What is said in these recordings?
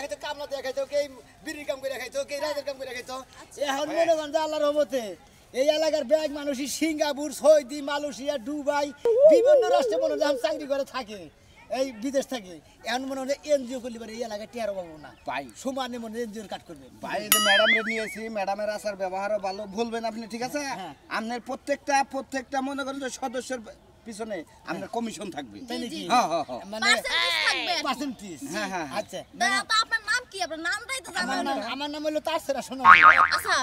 খাইতো কামলা দিয়ে খাইতো কে বিড়ির কাম করে খাইতো কে রাজের কাম করে খাইতো এখন মনে করেন যে আল্লাহর রহমতে এই এলাকার ব্যাগ মানুষই সিঙ্গাপুর সৌদি মালয়েশিয়া দুবাই বিভিন্ন রাষ্ট্রে মনে হয় চাকরি করে থাকে এই বিদেশ থেকে এখন মনে হয় এনজিও করলে পারে এই এলাকায় টিয়ারও পাবো না ভাই সমানে মনে এনজিওর কাট করবেন ভাই এই যে ম্যাডামরে নিয়েছি ম্যাডামের আচার ব্যবহারও ভালো বলবেন আপনি ঠিক আছে আপনার প্রত্যেকটা মনে করেন যে সদস্যের পিছনে আপনার কমিশন থাকবে হ্যাঁ মানে পার্সেন্টেজ হ্যাঁ আচ্ছা আপনার নাম কি আপনার নামটাই তো জানা না আমার নাম হলো তারসেরা সোনা আচ্ছা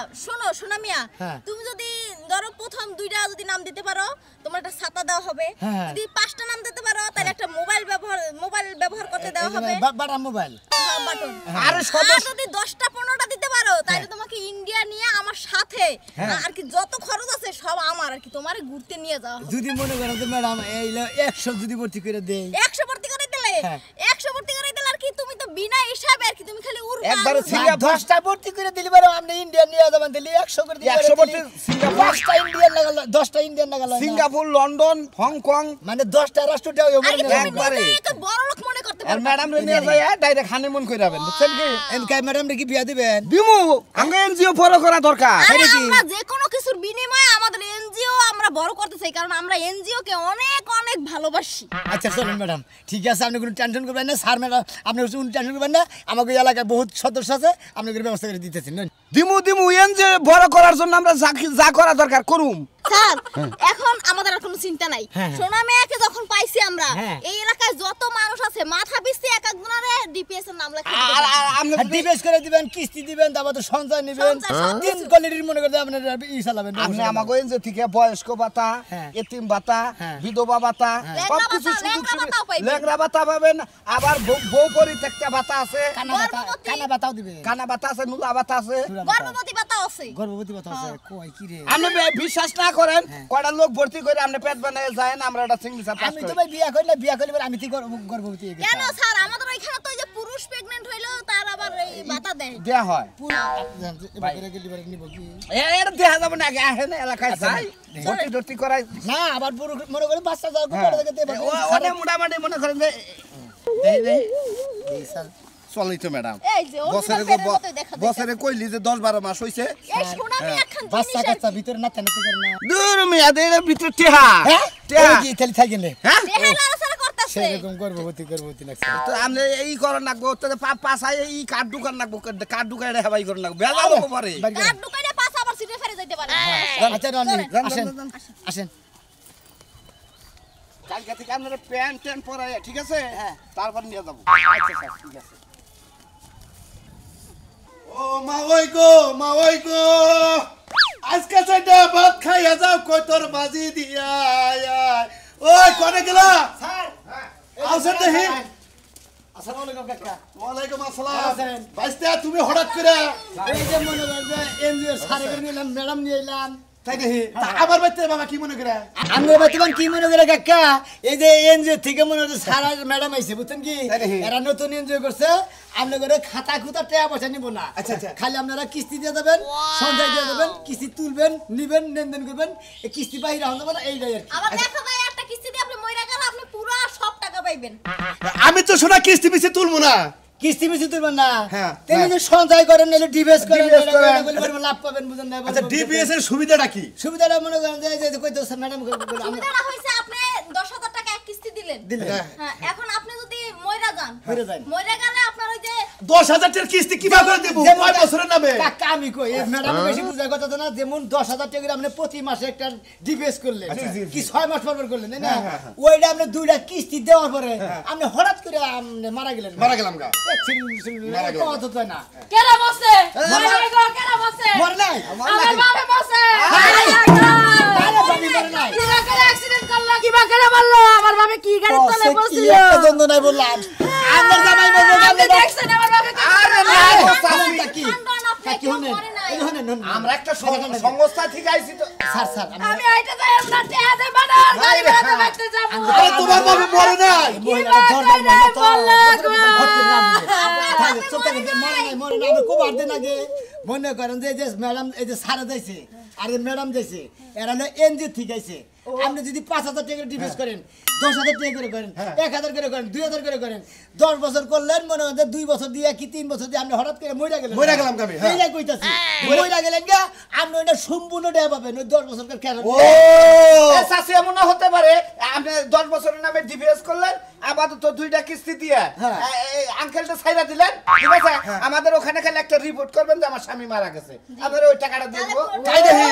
শোনো মিয়া তুমি যদি ধরো প্রথম দুইটা যদি নাম দিতে পারো তোমার একটা ছাতা দেওয়া হবে যদি পাঁচটা নাম দিতে পারো তাহলে একটা মোবাইল ব্যবহার করতে দেওয়া হবে বাটা মোবাইল বাটন আর যদি 10টা 15টা দিতে পারো তাহলে তোমাকে ইন্ডিয়া নিয়ে আমার সাথে আর কি যত খরচ আছে সব আমার আর কি তোমারে ঘুরতে নিয়ে যাওয়া হবে যদি মনে করো যে ম্যাডাম এই 100 যদি ভর্তি করে দেই 100 ভর্তি করে দিলে 100 ভর্তি করে দিলে আর কি তুমি তো বিনা হিসাবে আর কি তুমি খালি উড়বা একবার 10টা ভর্তি করে দিলে পারো আপনি ইন্ডিয়া নিয়ে যাবেন দিলে 100 করে দিলে 100 ভর্তি সিঙ্গাপুর 10টা ইন্ডিয়ান লাগাল 10টা ইন্ডিয়ান লাগাল সিঙ্গাপুর লন্ডন হংকং মানে 10টা রাষ্ট্রটাও একবারে তো বড় লোক মনে করতে আর পারো ম্যাডাম রে নিয়ে যায় ডাইরেক্ট হানিমুন কইরা যাবেন বুঝছেন কি এনকাই ম্যাডাম রে কি বিয়া দিবেন দিমু আগে এনজিও ফলো করা দরকার আমরা যে কোনো কিছুর বিনিময়ে আমাদের এনজিও আমরা বড় করতে চাই কারণ আমরা এনজিও কে অনেক অনেক ভালোবাসি আচ্ছা চলুন ম্যাডাম ঠিক আছে আপনি কোনো টেনশন করবেন না স্যার ম্যাডাম আপনি কোনো টেনশন করবেন না আমাদের এলাকায় বহুত সদস্য আছে আপনি করে ব্যবস্থা করে দিতেছেন দিমু এনজিও বড় করার জন্য আমরা যা করা দরকার করুম স্যার এখন আমাদের আর কোনো চিন্তা নাই সোনা মেয়াকে যখন পাইছি আমরা এই এলাকায় যত মানুষ আছে মাথা পিছতে এক একজনের ডিপিএস এর নাম লেখা আর আমরা ডিপিএস করে দিবেন কিস্তি দিবেন তারপর তো সঞ্চয় নেবেন তিন কোয়ালিটির মনে করে আপনি ই চালাবেন আপনি আমাগো এনজিও থেকে বয়স্ক ভাতা এতিম ভাতা বিধবা ভাতা সব কিছু লেংরা ভাতা পাবেন আবার বউ পরিত্যক্তা ভাতা আছে কানা ভাতাও দিবেন কানা ভাতা আছে নুলা ভাতা আছে গর্ভবতী ভাতা আছে কই কি রে আপনি বিশ্বাস না করেন কয়টা লোক ভর্তি করে আপনি পেট বানায় যায় না আমরা এটা সিগনেচার পাস আমি তো ভাই বিয়া করলে আমি তো গর্ভবতী হয়ে গেছি কেন স্যার আমাদের ওইখানে তো যে পুরুষ প্রেগন্যান্ট হইলো তার আবার এই ভাতা দেয় দেয়া হয় বাইরে গেলে বারে নিব কি এটা দেখা যাবে না আগে আহেন এলাকায় যাই ভর্তি করাই না আবার পুরো মনে করে বাচ্চা যাও করে দেখতে ওটা মোটামুটি মনে করেন যে এই স্যার চলেই তো ম্যাডাম এই যে বছরে কইলি যে 10-12 মাস হইছে এই সোনা আমি একখান বাচ্চা কাচ্চা ভিতরে না তেনে করে না দূর মিয়াদের ভিতরে টেহা টেহা কি তাহলে থাকি না হ্যাঁ দেহে লালসা করতেছে সেরকম গর্ভবতী লাগছে তো আমরা এই করন লাগবো তো পাছায় এই কার্ড দোকান লাগবো কার্ড দোকানে হেবাই করন লাগবো বেজাল হবো পারে কার দোকানে পাঁচ আবার সিটে ফেরে যাইতে পারে আচ্ছা রনি আসেন কালকে থেকে আপনারা প্যান্ট পরায় ঠিক আছে তারপর নিয়ে যাবো আচ্ছা স্যার ঠিক আছে ও মা ওই গো আজকে সেটা ভাত খাইয়া যাও কই তোর বাজি দিয়া ওই কোনে গেলা স্যার আসেন দেখি আসসালামু আলাইকুম কাকা ওয়ালাইকুম আসসালাম বাইস্তা তুমি হঠাৎ করে এই যে মনে করেন যে এনজিও সারে করে নিলাম ম্যাডাম নিয়ে এলাম তাই দেখি আবার বাইতে বাবা কি মনে করে আমরা বর্তমান কি মনে করে কাকা এই যে এনজিও থেকে মনে হচ্ছে সারা ম্যাডাম আইছে বুঝছেন কি এরা নতুন এনজিও করছে আপনি করে খাতা খুতা টাকা পয়সা নিব না আচ্ছা আচ্ছা খালি আপনারা কিস্তি দিয়ে দেবেন সঞ্চয় দিয়ে দেবেন কিস্তি তুলবেন নিবেন লেনদেন করবেন এই কিস্তি বাইরে হতে পারে এইটাই আর কি আবার দেখা যায় একটা কিস্তি দিয়ে আপনি মইরা গেলে আপনি পুরো সব টাকা পাইবেন আমি তো শোনা কিস্তি পিছে তুলবো না কিস্তি মিস্তি তুলবেন না হ্যাঁ, তাহলে হ্যাঁ। যে সঞ্চয় করেন নাহলে ডিভিএস করেন ডিভিএস করেন। বলে লাভ পাবেন বুঝেন না আচ্ছা ডিপিএস এর সুবিধাটা কি সুবিধাটা মনে করেন যে কইতো ম্যাডাম সুবিধাটা হইছে আপনি 10,000 টাকা এক কিস্তি দিলেন দিলেন হ্যাঁ এখন আপনি যদি মইরা যান মইরা যান। মইরা গেলে আপনার ওই যে 10,000 টাকার কিস্তি কিভাবে করে দেব কয় বছরের নামে কাকা আমি কই ম্যাডাম বেশি বুঝার কথা তো না যেমন 10,000 টাকা করে আপনি প্রতি মাসে একটা ডিভিএস করলেন কি 6 মাস পর করলেন তাই না ওইটা আপনি দুইটা কিস্তি দেওয়ার পরে আপনি হঠাৎ করে আপনি মারা গেলেন মারা গেলাম গা মারা গেলেন কত তো না কেরা বসে মরে গো কেরা বসে মর নাই আমার বাবা বসে আরে বাবি মর নাই কিবা করে অ্যাক্সিডেন্ট করলো কিবা করে মারলো আমার বাবা কি গাড়ি তলে বসছিল একটা দ্বন্দ্ব নাই বললাম আমার জামাই বলবো আপনি দেখছেন আমার বাবা আরে না সামনটা কি কি হনে আমরা একটা সংস্থা থেকে আইছি তো স্যার আমি আইটা যাই আমরা টেহাতে বানার গাড়ি বেড়াতে বাইতে যাব আরে তোমার বাবা মরে নাই মহিলারা ধরবেন না তো মরে না আমি খুব আর্ধেন আগে মনে করেন যে ম্যাডাম এই যে সারা যাইছে আর ম্যাডাম যাইছে এরা এনজিও ঠিক আছে আপনি যদি 5,000 টাকা ডিফেন্স করেন 10,000 টাকা করে করেন 1,000 করে করেন 2,000 করে করেন 10 বছর করলেন মনে হয় 2 বছর দিয়ে কি 3 বছর দিয়ে আপনি হঠাৎ করে মইরা গেলেন মইরা গেলাম আমি, হ্যাঁ। এইটা কইতাছি মইরা গেলেন গা আপনি ওটা সম্পূর্ণ দেয়া পাবেন ওই 10 বছর করে ও চাচি এমন হতে পারে আপনি 10 বছরের নামে ডিভিএস করলেন আপাতত 2টা কিস্তি দিয়ে আঙ্কেলটা ছাইরা দিলেন ঠিক আছে আমাদের ওখানে খালি একটা রিপোর্ট করবেন যে আমার স্বামী মারা গেছে আপনারা ওই টাকাটা দিয়ে দেব তাই দেখি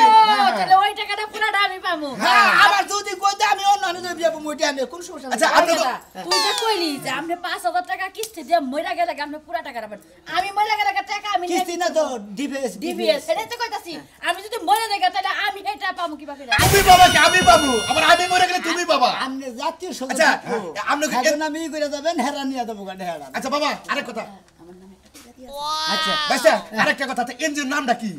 তাহলে ওই টাকাটা পুরাটা আমি পাবো। হ্যাঁ আবার যদি কইতে আমি অন্য আনে যাব মইটা আমি কোন সমস্যা নাই। আচ্ছা আপনি তো তুই যে কইলি যে আপনি 5,000 টাকা কিস্তি দিয়ে মইরা গেলে আপনি পুরা টাকা রাখবেন। আমি মইরা গেলে টাকা আমি কিস্তি না তো ডিফেন্স ডিভিএস সেটাই তো কইতাছি। আমি যদি মইরা যাই তাহলে আমি এটা পাবো কিভাবে? তুমি বাবা কি আমি বাবু আবার আমি মরে গেলে তুমি বাবা আপনি জাতীয় আচ্ছা সংসদ আপনি এখন আমি করে যাবেন হেরা নিয়ে দেবো গাড়ি হেরা আচ্ছা বাবা আরেক কথা আচ্ছা ভাইসা আরেকটা কথা এনজিওর নামটা কি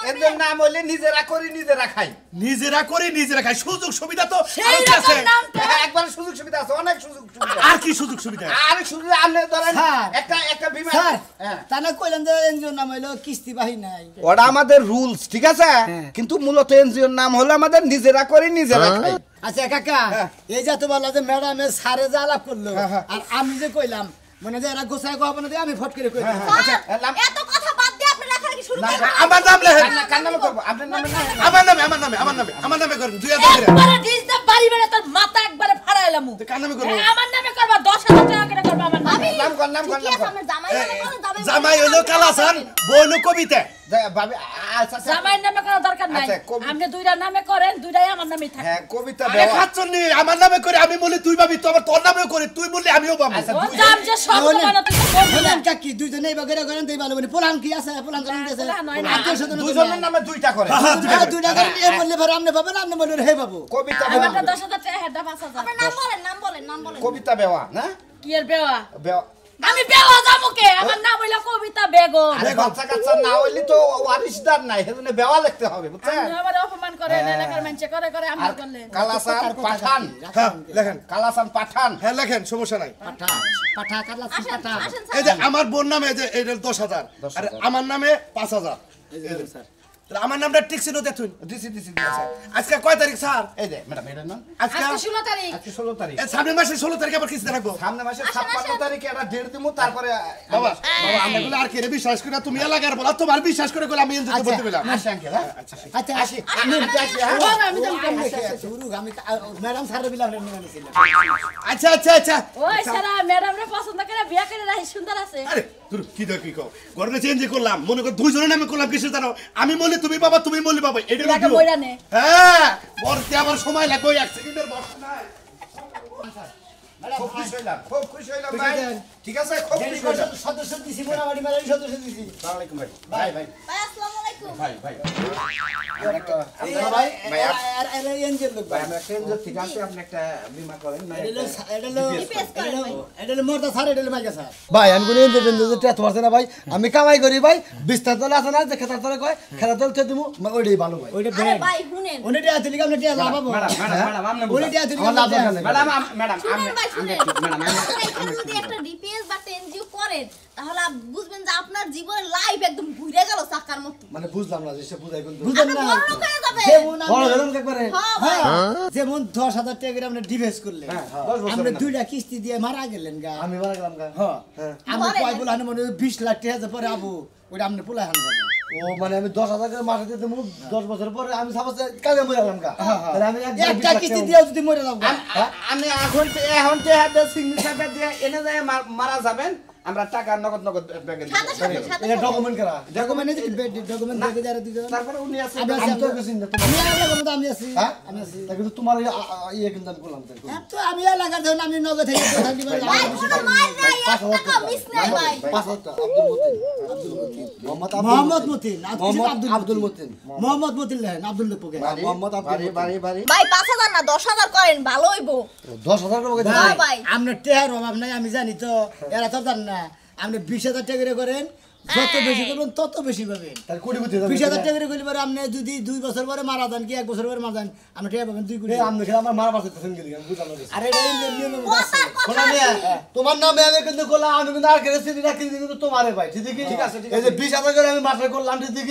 এদের নাম হইলে নিজেরা করি নিজেরা খাই নিজেরা করে নিজেরা খাই সুযোগ সুবিধা তো সেই আরো কি আছে? রকম নামটা একবার সুযোগ সুবিধা আছে অনেক সুযোগ সুবিধা আর কি সুযোগ সুবিধা আর সুযোগ আপনি ধরেন স্যার, একটা বিমা স্যার হ্যাঁ তাহলে কইলেন যে এনজিওর নাম হইলো কিস্তি বাহি নাই ওটা আমাদের রুলস ঠিক আছে কিন্তু মূলত এনজিওর নাম হলো আমাদের নিজেরা করি নিজেরা খাই আচ্ছা কাকা এই যে তো বললা যে ম্যাডামের সারে যা আলাপ করলো আর আমি যে কইলাম মনে যে এরা গোছায় কব না আমি ফট করে কইলাম এত কথা বাদ দিয়ে আপনি লেখালেখি শুরু করেন আমার নাম লেখেন কার নামে করবো আপনার নামে না আমার নামে করেন 2000 করে একবারে ডিজটা বাড়ি বেড়ে তোর মাথা একবারে ফাড়াইলাম। কার নামে করবো আমার নামে করবা 10,000 টাকা করে করবা আমার নামে। নাম কর নাম কর ঠিকই নাম আছে কর আমার জামাই নামে করেন জামাই হলো কালাসান বই হলো কবিতা ভাবি আচ্ছা জামাইয়ের নামে করার দরকার নাই। আচ্ছা, কবি- আপনি দুইটার নামে করেন দুইটাই আমার নামেই থাকে। হ্যাঁ কবিতা আরে দেওয়া খাচ্ছনি আমার নামে করে আমি বলি তুই পাবি তো আবার তোর নামেও করে তুই বললি আমিও পাবো আচ্ছা, ও জাম যে সব তাহলে- মানে তুই তো বলবি না। বলেন কাকি দুইজনে এইভাবে করেন দেই ভালো মানে পোলান কি আছে পোলান করেন দিয়েছে পোলান হয় না। আত্মীয় স্বজন দুজনের নামে দুইটা করে দুইটা করেন এ বললে ভালো আপনি পাবেন আপনি বললেন হে বাবু কবিতা আমারটা বেওয়া 10,000 টাকা হেডা 5,000। আপনার নাম বলেন নাম বলেন নাম বলেন কবিতা বেওয়া না কি এর বেওয়া? বেওয়া আমি বেওয়া যাবো কে? আমার নাম হইলো কবিতা বেগম। আরে বাচ্চা কাচ্চা না হইলে তো ওয়ারিশদার নাই সেজন্য বেওয়া লিখতে হবে বুঝছেন আপনি আমার অপমান করেন এলাকার মানুষে করে করে আমি আর করলেন। কালাসান পাঠান হ্যাঁ লেখেন কালাসান পাঠান হ্যাঁ লেখেন সমস্যা নাই পাঠা পাঠা কাটলা আসেন পাঠা আসেন এই যে আমার বোন নামে এই যে এটা 10,000 আর আমার নামে 5,000 এই যে স্যার তাহলে আমার নামটা ঠিক ছিল দেখুন দিছি আজকে কয় তারিখ স্যার এই যে ম্যাডাম এটার নাম আজকে আজকে 16 তারিখ। আজকে 16 তারিখ এই সামনের মাসের 16 তারিখে আবার কিস্তি রাখবো সামনে মাসে 56 তারিখে একটা ডেট দিমু তারপরে বাবা বাবা আমরা গুলো আর কেরে বিশ্বাস করে তুমি এলাকার বলা তোমার বিশ্বাস করে কইলে আমি এনজিও বলতে পেলাম আসি আঙ্কেল হ্যাঁ আচ্ছা আসি আমি আসি হ্যাঁ বল, আমি তো আমি শুরু আমি ম্যাডাম স্যারের বিলাম নিয়ে নিয়েছিলাম আচ্ছা আচ্ছা আচ্ছা ওই সারা ম্যাডামরে পছন্দ করে বিয়া করে রাখি সুন্দর আছে। আরে তুই কি দেখ কি কও ঘরে চেঞ্জ করলাম মনে কর দুইজনের নামে করলাম কিছু জানো আমি বলি তুমি বাবা তুমি বলি বাবা এটা এলাকা বইরা নে। হ্যাঁ বলতে আমার সময় লাগবে 1 সেকেন্ডের বস নাই খুব খুশি হইলাম ভাই ঠিক আছে খুব খুশি হইলাম সদস্য দিছি মোটামুটি মেলারই সদস্য দিছি আসসালামু আলাইকুম ভাই ভাই ভাই আসসালামু আলাইকুম ভাই ভাই আপনারা ভাই আর এনজিওর লোক ভাই আমরা কেন্দ্র ঠিক আছে আপনি একটা বীমা করেন না ভাই আমি কোনো টেস্ট পারছে না ভাই আমি কামাই করি ভাই বিস্তার তলে আছে না যে খেতার তলে কয় খেতার তলে দিব ওইটাই ভালো ভাই ওইটা আরে ভাই শুনেন ওইটা টিয়া দিলি আপনি টিয়া লাভ পাবো ম্যাডাম আপনি ওইটা টিয়া দিলি আমার লাভ দরকার নেই ম্যাডাম শুনেন ভাই শুনেন ম্যাডাম এখানে যদি একটা ডিপিএস বা এনজিও করেন তাহলে বুঝবেন যে আপনার জীবনের লাইফ একদম ঘুরে গেল চাকার মতো মানে বুঝলাম না যে সে বুঝাই কোন বুঝেন আপনি না বড় লোক হয়ে যাবেন যেমন বড় আপনি- গেলাম একবারে হ্যাঁ ভাই যেমন 10,000 টাকা করে আপনি ডিভেস করলেন 10 বছর আমরা না। দুইটা কিস্তি দিয়ে মারা গেলেন গা আমি মারা গেলাম গা হ্যাঁ আমরা মরে কয় গেলেন। বলে আনে মনে হয় 20 লাখ টাকা দিয়ে পরে আবু ওটা আপনি পোলা হান যাবো ও মানে আমি 10,000 করে মাসে দিতে 10 বছর পরে আমি সাপোজ কাজে মরে গেলাম গা তাহলে আমি একটা কিস্তি দিয়ে যদি মরে যাবো আমি এখন তে হাতে সিগনেচারটা দিয়ে এনে যায় মারা যাবেন আমরা টাকা নগদ ব্যাগে সাথে সাথে সাথে এটা ডকুমেন্ট করা ডকুমেন্ট ডকুমেন্ট দেখে যারা দিবেন তারপরে উনি আছে আমি আছি, আমি তো আমি- কিছু না আমি এলাকার আমি আছি হ্যাঁ আমি আছি কিন্তু তোমার ইয়ে কিন্তু আমি করলাম তো আমি এলাকার ধরুন আমি নগদ থেকে কোথাও দিবেন ভাই কোনো মার নাই এক টাকা মিস নাই ভাই 5,000 মোহাম্মদ মতিন আব্দুল মতিন মোহাম্মদ মতিন লেন আব্দুল লপুকে মোহাম্মদ আব্দুল বাড়ি ভাই 5,000 না 10,000 করেন ভালো হইবো 10,000 টাকা হ্যাঁ ভাই আমরা টেহার অভাব নাই আমি জানি তো এরা তো জান না আপনি 20,000 টাকা করে করেন যত বেশি করবেন তত বেশি পাবেন তার কোটি কোটি 20,000 টাকা করে করলে পরে আপনি যদি 2 বছর পরে মারা যান কি 1 বছর পরে মারা যান আপনি টাকা পাবেন 2 কোটি আমি খেলা আমার মারা পাশে তেছেন গেলি আমি বুঝানো আরে এটা নিয়মের মধ্যে আছে শোনা মিয়া তোমার নামে আমি কিন্তু করলাম আমি কিন্তু আর কেড়ে সিটি রাখি কিন্তু তোমারে ভাই ঠিক আছে এই যে 20,000 করে আমি মাসে করলাম ঠিক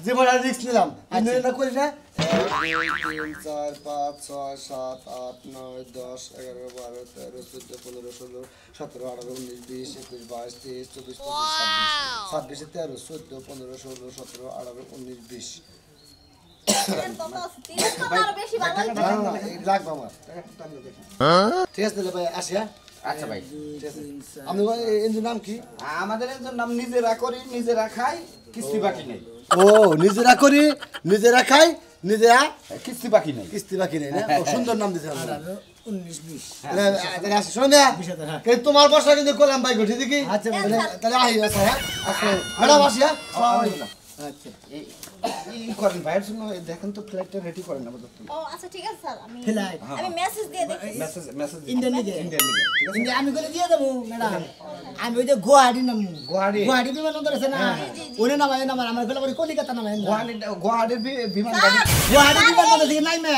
জীবন আর রিস্ক নিলাম কিন্তু এটা করি না 2 3 4 5 6 7 8 9 10 11 12 13 14 15 16 17 18 19 20 21 22 23 24 25 26 27 13 14 15 16 17 18 19 20 লাগবে আমার ঠিক আছে ভাই আসি হ্যাঁ আচ্ছা ভাই আপনি এনজির নাম কি আমাদের এর নাম নিজেরা করি নিজেরা খাই কিস্তি বাকি নেই ও নিজেরা করি নিজেরা খাই নিজেরা কিস্তি বাকি নেই কিস্তি বাকি নেই না ও সুন্দর নাম দিয়েছে আপনারা 19-20 আসি শোনো না কিন্তু তোমার বসা কিন্তু কলাম ভাই গঠি দেখি আচ্ছা তাহলে আহি আছে হ্যাঁ ম্যাডাম আসি হ্যাঁ আচ্ছা এই করেন ভাইয়ের জন্য দেখেন তো ফ্লাইটটা রেডি করেন আমাদের তো ও আচ্ছা ঠিক আছে স্যার ফ্লাইট আমি মেসেজ দিয়ে দিই মেসেজ ইন্ডিয়ান লিগে ইন্ডিয়ান লিগে ঠিক আছে ইন্ডিয়া আমি করে দিয়ে দেবো ম্যাডাম আমি ওই যে গুয়াহাটি নামু গুয়াহাটি? গুয়াহাটি বিমানবন্দর আছে না ওনে নামাই নামার আমার গেলে পরে কলিকাতা নামাই না গুয়াহাটির বিমান গাড়ি গুয়াহাটি বিমানবন্দর থেকে নাই মে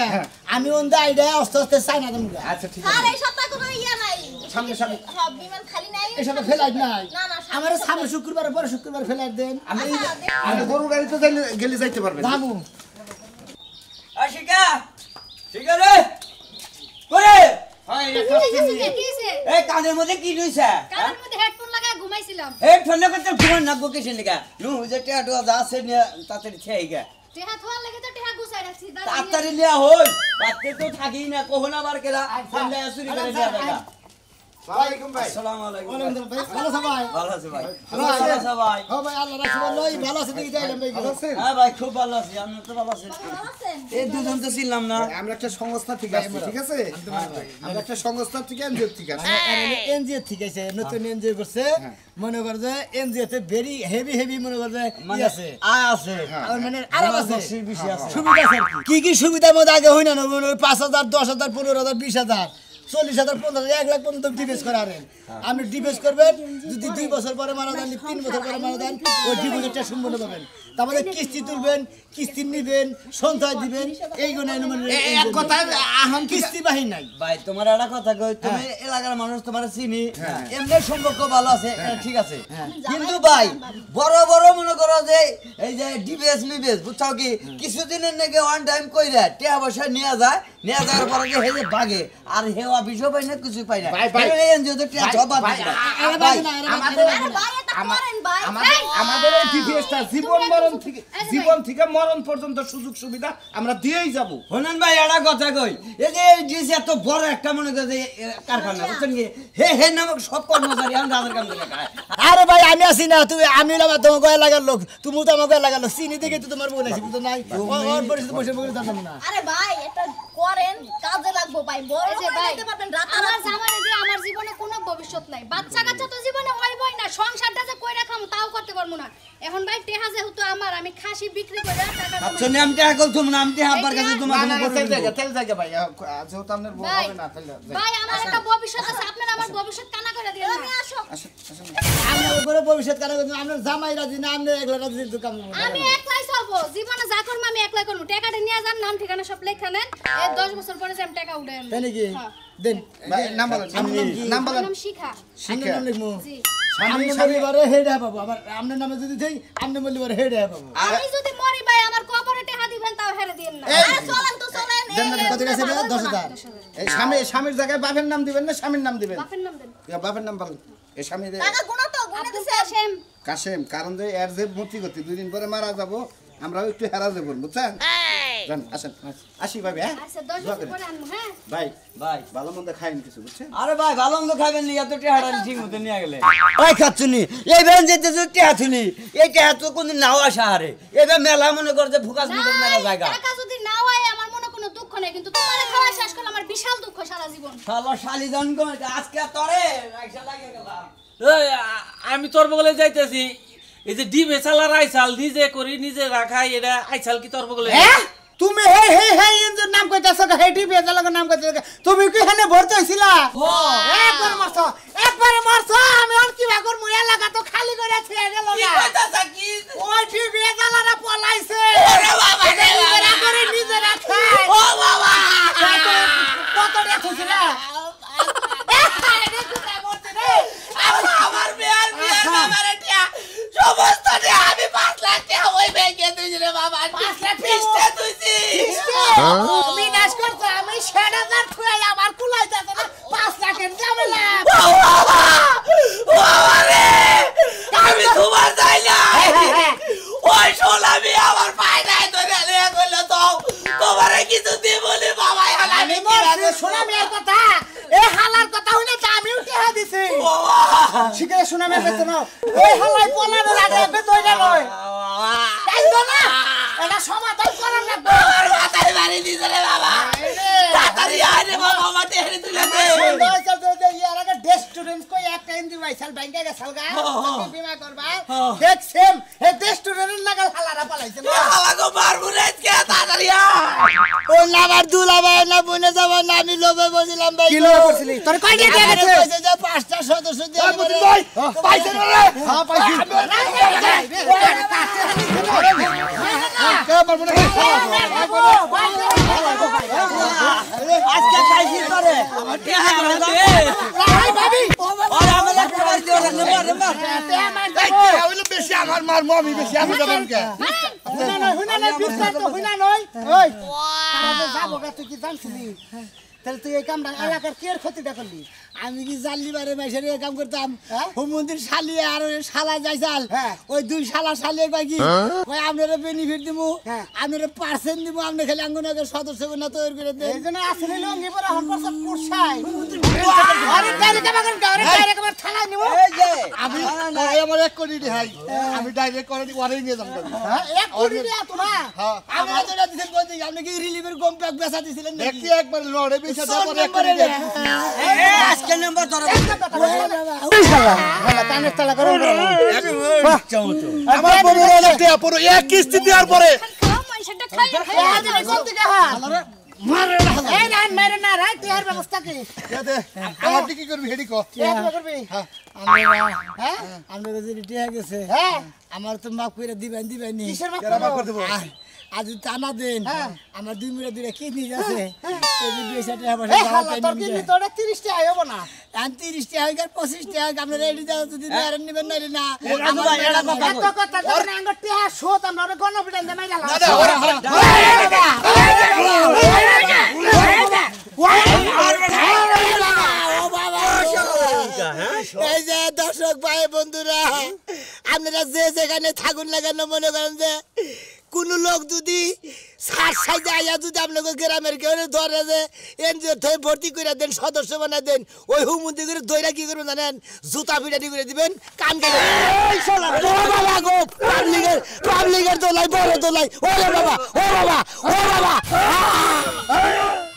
আমি ওন দা আইডা আস্তে আস্তে চাইনা দেবো আচ্ছা ঠিক স্যার আছে এই সপ্তাহে কোনো ইয়া নাই সামনে সামনে হ্যাঁ বিমান খালি নাই এসব ফ্লাইট নাই না না আমার সামনে শুক্রবার পরে শুক্রবার ফ্লাইট দেন আমি গরু গাড়িতে গেলে যাইতে পারবেন দামু আশিকা ঠিক আছে করে এই কানের মধ্যে কি রইছে কানের মধ্যে হেডফোন লাগায় ঘুমাইছিলাম এই ঠান্ডা করতে ঘুমান না বকেছেন লাগা নু যে টেটো যা আছে নিয়ে তাড়াতাড়ি খেয়ে গা টেহা থোয়ার লাগে তো টেহা গুছাই রাখছি তাড়াতাড়ি লিয়া হই রাতে তো থাকি না কখন আবার কেলা ঠান্ডা চুরি করে দিয়া দেখা ওয়ালাইকুম ভাই আসসালামু আলাইকুম ভালো সবাই ভালো আছে ভাই ভালো ভালো আছে? আছে ভাই ও ভাই আল্লাহ রাখি লই ভালো আছে দেখি যাইলাম ভাই হ্যাঁ ভাই খুব ভালো আছি আপনি তো ভালো আছেন ভালো আছেন এই দুজন তো ছিলাম না আমরা একটা সংস্থা থেকে আসছি ঠিক আছে আমরা একটা সংস্থা থেকে এনজিও থেকে আসছি এনজিও ঠিক আছে নতুন এনজিও করছে মনে কর যে এনজিও তে ভেরি হেভি মনে কর যে মানে আছে আয় আছে আর মানে আরাম আছে বেশি বেশি আছে সুবিধা আছে আর কি কি সুবিধার মধ্যে আগে হই না 5,000 10,000 15,000 20,000 40,000 15,000 1 লাখ পর্যন্ত ডিপোজিট করারেন আপনি ডিপোজিট করবেন যদি 2 বছর পরে মারা যান 3 বছর পরে মারা যান ওই ডিপোজিটটা সম্পূর্ণ পাবেন তারপরে কিস্তি তুলবেন কিস্তি নিবেন সঞ্চয় দিবেন এই গুণ এক কথা আহম কিস্তি বাহিনী নাই ভাই তোমার একটা কথা কই তুমি এলাকার মানুষ তোমার চিনি এমনি সম্পর্ক ভালো আছে এটা ঠিক আছে কিন্তু ভাই বড় বড় মনে করো যে এই যে ডিবিএস মিবিএস বুঝছো কি কিছুদিনের নাকি ওয়ান টাইম কইরা টাকা পয়সা নিয়ে যায় নিয়ে যাওয়ার পরে যে হে যে ভাগে আর হে অফিসও পাই না কিছু পাই না ভাই, ভাই। এই এনজিও তো টাকা জব পাই না ভাই আমাদের আরে ভাই এটা করেন ভাই আমাদের এই টিভিএসটা জীবন থেকে মরণ পর্যন্ত সুযোগ সুবিধা আমরা দিয়েই যাব হনন ভাই একটা কথা কই এই যে ডিস এত বড় একটা মনে করে যে কারখানা বুঝছেন কি হে হে নামক সব কর্মচারী আমরা তাদের কাম করে খায় আরে ভাই আমি আছি না তুই আমি না তোমার গয়া লাগার লোক তুমি তো আমার গয়া লাগার লোক চিনি দেখে তো তোমার বলেছি তো নাই ওর পরিস্থিতি বসে বসে জানতাম না আরে ভাই এটা করেন কাজে লাগবো ভাই বড় এই যে করে ভাই, দিতে পারবেন আমার জামাইরে দিয়ে আমার জীবনে কোনো ভবিষ্যৎ নাই বাচ্চা কাচ্চা তো জীবনে হইবই না সংসারটা যে কইরা খাম তাও করতে পারবো না এখন ভাই টেহা যেহেতু আমার আমি খাসি বিক্রি করে টাকা আচ্ছা আমি টাকা কল তুমি আমি টাকা আব্বার কাছে তোমার না, কোনো তেল করবে জায়গা তেল জায়গা ভাই যেহেতু আপনার বউ ভাই হবে না তাহলে ভাই আমার একটা ভবিষ্যৎ আছে আপনারা আমার ভবিষ্যৎ কানা করে দিন তুমি আসো আমরা উপরে ভবিষ্যৎ কারণ আমরা জামাই রাজি না আমরা এগুলো রাজি তো কাম আমি একলাই চলবো জীবনে যা করবো আমি একলাই করবো টাকাটা নিয়ে যান নাম ঠিকানা সব লেখা নেন এই 10 বছর পরে যে আমি টাকা উঠাই আনবো। তাই নাকি হ্যাঁ। দেন ভাই, নাম বলেন নাম আমার বলেন নাম শিখা আমরা নাম লিখবো জি আমি বলি বারে হেড হ্যাঁ পাবো আবার আপনার নামে যদি দেই আপনি বলি বারে হেড হ্যাঁ পাবো আমি যদি মরি ভাই আমার কবরে টাকা দিবেন তাও হেরে দিন না আরে চলেন তো চলেন দেন না কত গেছে 10,000 এই স্বামীর জায়গায় বাপের নাম দিবেন না স্বামীর নাম দিবেন বাপের নাম দেন বাপের নাম বলেন এই স্বামীর টাকা গুনা তো গুনে আব্দুল দিছে কাশেম কাশেম কারণ যে এর যে মতি গতি 2 দিন পরে মারা যাব আমরাও একটু হেরা যাব বুঝছেন জান আসেন আসি ভাই হ্যাঁ আচ্ছা 10 বছর পরে আনবো হ্যাঁ ভাই ভাই ভালো মন্দ খাইন কিছু বুঝছেন আরে ভাই ভালো মন্দ খাবেন নি এত টাকা ঠিক মতো নিয়ে গেলে ওই খাচ্ছুনি এই বেন যেতে যে টাকা থুনি এই টাকা তো কোনদিন নাও আসা হারে এবার মেলা মনে করে যে ফোকাস মতো মেলা জায়গা টাকা যদি না হয় আমার মনে কোনো দুঃখ নেই কিন্তু তোমারে খাওয়া শেষ করলে আমার বিশাল দুঃখ সারা জীবন শালা শালিজন গো আজকে তরে রাইসা লাগে গেলাম আমি তোর বগলে যাইতেছি এই যে ডিবে চালার আইসাল নিজে করি নিজে রাখাই এটা আইসাল কি তোর বগলে হ্যাঁ তুমি হে হে হে ইনজুর নাম কইতাছ হেডি বেজালক নাম কইতাছ তুমি কি এখানে ভর্তি হইছিলা একবারে মারছো আমি আর কি ভাগর মুয়া লাগা তো খালি করে ছেড়ে গেল কি না কইতাছ কি ওই কি বেজালারা পলাইছে ওরে বাবা রে নিজেরা করে নিজেরা খায় ও বাবা কত দেখছিলা আমার বিয়ার আমার এটা সমস্ত আমি 5 লাখ টাকা ওই ব্যাংকে দিছি রে বাবা 5 লাখ পিস্তে তুইছি বিনাশ করছে আমি ৬০০০ খুয়াই আমার কুলাইতেছে না ৫ লাখের ঝামেলা আমি তোমার যাই না ওই সোনামি আমার পায় নাই ধরে নিয়ে গেল তো তোমারে কিছু দিবনি বাবা আমি বলছি সুনামের কথা এই হালার কথা হইলে তো আমিও টেহা দিছি শিখে সুনামের বেতন ওই হালাই পলানোর আগে বেতনটা লয় তাই তো না এটা সমাধান করার লাগবে আমার মাথায় বাড়ি দিছে রে বাবা তাড়াতাড়ি আয় রে বাবা আমার টেহরি তুলে দে ইয়ার আগে রেস্টুরেন্ট কই একটা ইন্দি ভাইসাল ব্যাংকে গেছাল গা বিমা করবা দেখছেন এই রেস্টুরেন্টের লাগাল হালারা পালাইছে না হালাগো মারবো রে কে তাড়াতাড়ি ও লাভার দুলাভাই না বনে যাবার না আমি লোভে বসিলাম ভাই কি লোভ করছিলি তোর কই দিয়ে গেছে কইছে যে 5টা সদস্য দিয়ে পাইছে না রে হ্যাঁ পাইছি আজকে খাইছি তোরে আমার টেহা দে ভাই ভাবি আর আমারে প্রাইজ দিও রে বেশি আমার মার মমি বেশি আমি যাবেন কে হুনা নয় বিস্তার তো হুনা নয় ওই তারা যাবো গা তুই কি জানছিলি তাহলে তুই এই কামটা এলাকার কের ক্ষতিটা করলি আমি কি জানলি বারে মাইসের কাম করতাম হুমন্দির শালিয়ে আর ওই শালা যাইছাল ওই দুই শালা শালিয়ে কয় কি কই আপনারা বেনিফিট দিমু আপনারা পার্সেন্ট দিমু আপনি খালি আঙ্গনকে সদস্য না তৈরি করে দেন এইজন্য আসলে লঙ্গি পরে হন করছ কুরসাই আরে ডাইরেক্ট আমাকে ডাইরেক্ট আমার থানায় নিব এই যে আমি আমার 1 কোটি দিহাই আমি ডাইরেক্ট করে ওয়ারেই নিয়ে যাব হ্যাঁ 1 কোটি দিয়া তোমা আমি তো দিছেন বলতে আপনি কি রিলিভের কম প্যাক বেচা দিছিলেন নাকি দেখি একবার লড়ে বেশি দেব 1 কোটি আজকে নাম্বার ধরে কানের তালা করো আমার বড় হলো টিয়া পুরো এক কিস্তি দেওয়ার পরে খাও মাইশাটা খাই কোন থেকে হ্যাঁ মারে এই না মেরে না রাত টিয়ার ব্যবস্থা কি আমার কি করবি হেডি কো কি করবি হ্যাঁ আমরা যদি টিয়া গেছে হ্যাঁ আমার তো মাফ করে দিবেন নি কিসের মাপ কেরা করে দেব আজ টানা দেন আমার 2 মিনিট দিলে কিডনি আছে এই বিষয়টা আবার এই হালা তোর কি তোরে 30 টাকা আইবো না আর 30 টাকা আর 25 টাকা আপনারা রেডি দাও যদি নেন নিবেন না না রাজু ভাই এটা কথা এত কথা তোর আঙ্গ টিয়া শোত আমরা গণপিটান দে মাইরা এই যে দর্শক ভাই বন্ধুরা আপনারা যে যেখানে থাকুন লাগানো মনে করেন যে কোন লোক যদি সাইজে আইয়া যদি আপনাকে গ্রামের কেউ ধরে যে এনজিও থেকে ভর্তি করে দেন সদস্য বানায় দেন ওই হুমুন্দি করে দইরা কি করবেন জানেন জুতা পিটাটি করে দিবেন কান কেটে পাবলিকের দোলাই বড় দোলাই ওরে বাবা ও বাবা ও বাবা